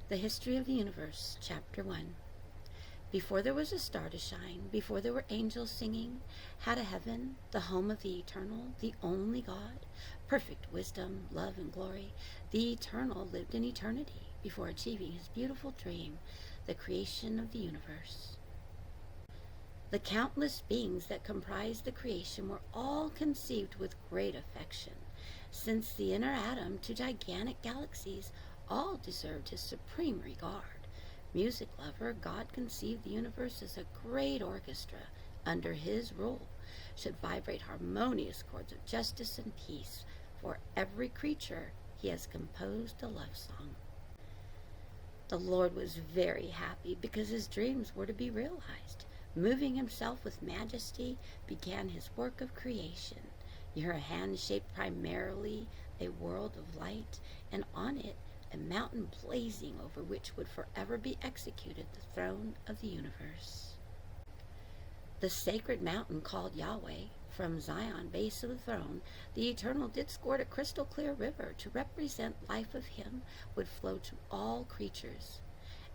The History of the Universe, Chapter 1. Before there was a star to shine, before there were angels singing, had a heaven, the home of the eternal, the only God, perfect wisdom, love, and glory. The eternal lived in eternity before achieving his beautiful dream, the creation of the universe. The countless beings that comprised the creation were all conceived with great affection. Since the inner atom to gigantic galaxies, all deserved his supreme regard. Music lover, God conceived the universe as a great orchestra under his rule, should vibrate harmonious chords of justice and peace. For every creature he has composed a love song. The Lord was very happy because his dreams were to be realized. Moving himself with majesty, began his work of creation. Your hand shaped primarily a world of light, and on it a mountain blazing over which would forever be executed the throne of the universe. The sacred mountain called Yahweh, from Zion, base of the throne, the Eternal did squirt a crystal clear river to represent life of him would flow to all creatures.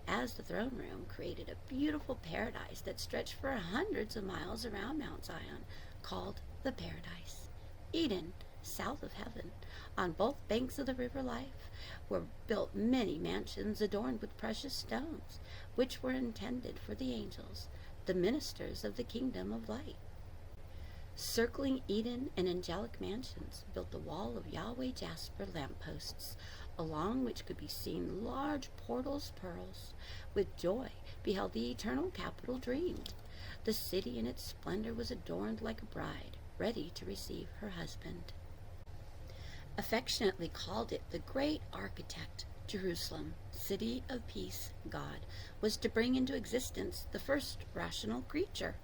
As the throne room created a beautiful paradise that stretched for hundreds of miles around Mount Zion, called the Paradise. Eden, south of heaven, on both banks of the river Life, were built many mansions adorned with precious stones, which were intended for the angels, the ministers of the kingdom of light. Circling Eden and angelic mansions built the wall of Yahweh jasper lampposts, along which could be seen large portals pearls. With joy beheld the eternal capital dreamed. The city in its splendor was adorned like a bride, ready to receive her husband. Affectionately called it the great architect, Jerusalem, city of peace, God, was to bring into existence the first rational creature.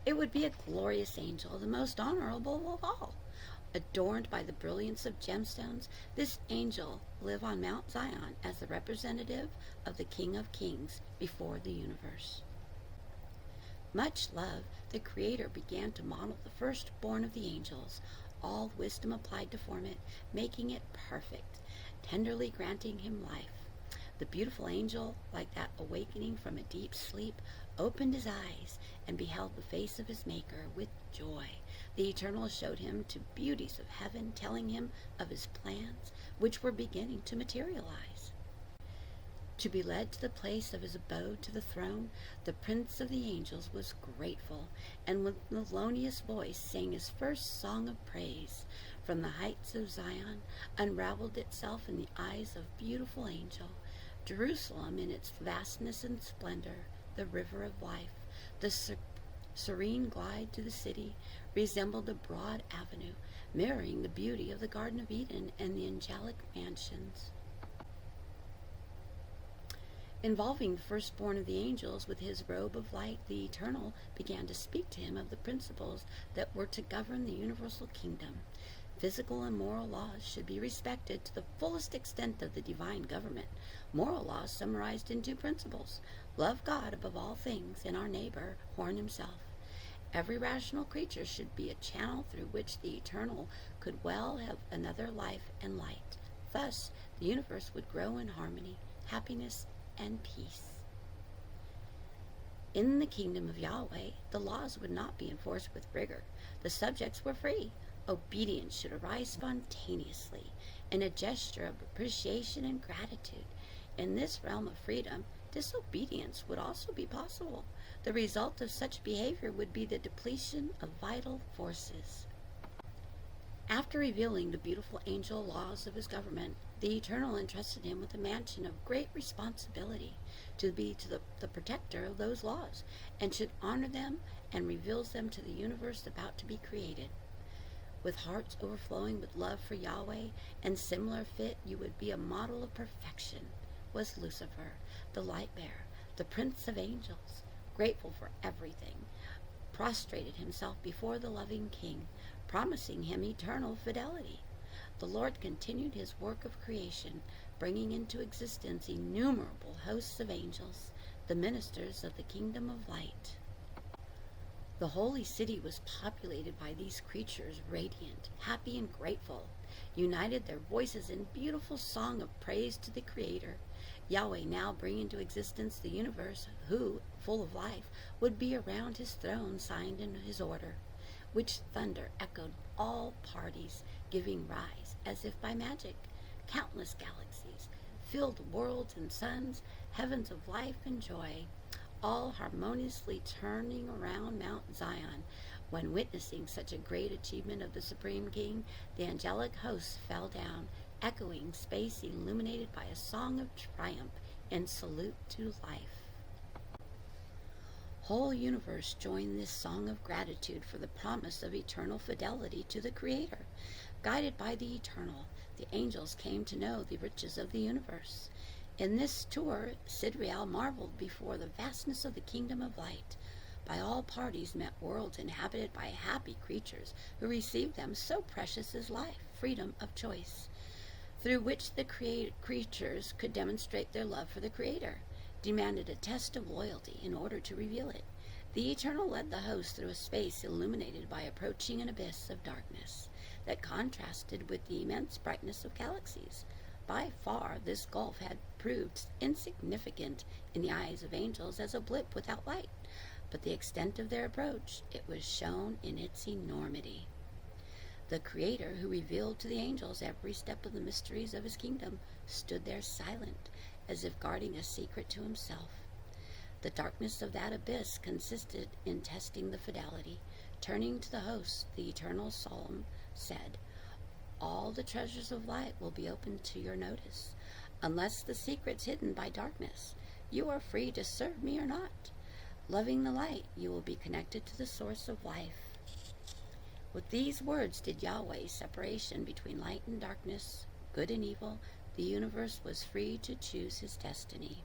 It would be a glorious angel, the most honorable of all. Adorned by the brilliance of gemstones, this angel lived on Mount Zion as the representative of the King of Kings before the universe. Much loved, the Creator began to model the firstborn of the angels, all wisdom applied to form it, making it perfect, tenderly granting him life. The beautiful angel, like that awakening from a deep sleep, opened his eyes and beheld the face of his Maker with joy. The Eternal showed him to beauties of heaven, telling him of his plans, which were beginning to materialize. To be led to the place of his abode, to the throne, the Prince of the angels was grateful, and with melodious voice sang his first song of praise. From the heights of Zion unraveled itself in the eyes of beautiful angel. Jerusalem in its vastness and splendor, the river of life, the serene glide to the city, resembled a broad avenue, mirroring the beauty of the Garden of Eden and the angelic mansions. Involving the firstborn of the angels with his robe of light, the Eternal began to speak to him of the principles that were to govern the universal kingdom. Physical and moral laws should be respected to the fullest extent of the divine government. Moral laws summarized in two principles: love God above all things and our neighbor, Horn himself. Every rational creature should be a channel through which the Eternal could well have another life and light. Thus, the universe would grow in harmony, happiness, and peace. In the kingdom of Yahweh, the laws would not be enforced with rigor. The subjects were free. Obedience should arise spontaneously, in a gesture of appreciation and gratitude. In this realm of freedom, disobedience would also be possible. The result of such behavior would be the depletion of vital forces. After revealing the beautiful angel laws of his government, the Eternal entrusted him with a mansion of great responsibility, to be the protector of those laws, and should honor them and reveals them to the universe about to be created. With hearts overflowing with love for Yahweh and similar fit, you would be a model of perfection, was Lucifer, the light bearer, the prince of angels, grateful for everything, prostrated himself before the loving king, promising him eternal fidelity. The Lord continued his work of creation, bringing into existence innumerable hosts of angels, the ministers of the kingdom of light. The holy city was populated by these creatures, radiant, happy, and grateful. united their voices in beautiful song of praise to the Creator. Yahweh now bring into existence the universe, who, full of life, would be around his throne, signed in his order, which thunder echoed all parties, giving rise, as if by magic, countless galaxies, filled worlds and suns, heavens of life and joy, all harmoniously turning around Mount Zion. When witnessing such a great achievement of the Supreme King, the angelic hosts fell down, echoing space illuminated by a song of triumph and salute to life. Whole universe joined this song of gratitude for the promise of eternal fidelity to the Creator. Guided by the Eternal, the angels came to know the riches of the universe. In this tour, Sidriel marveled before the vastness of the kingdom of light. By all parties met worlds inhabited by happy creatures who received them so precious as life, freedom of choice, through which the creatures could demonstrate their love for the Creator, demanded a test of loyalty in order to reveal it. The Eternal led the host through a space illuminated by approaching an abyss of darkness that contrasted with the immense brightness of galaxies. By far, this gulf had proved insignificant in the eyes of angels as a blip without light, but the extent of their approach, it was shown in its enormity. The Creator, who revealed to the angels every step of the mysteries of his kingdom, stood there silent, as if guarding a secret to himself. The darkness of that abyss consisted in testing the fidelity. Turning to the host, the Eternal Solemn said, "All the treasures of light will be opened to your notice, unless the secrets hidden by darkness. You are free to serve me or not. Loving the light, you will be connected to the source of life." With these words did Yahweh separation between light and darkness, good and evil. The universe was free to choose his destiny.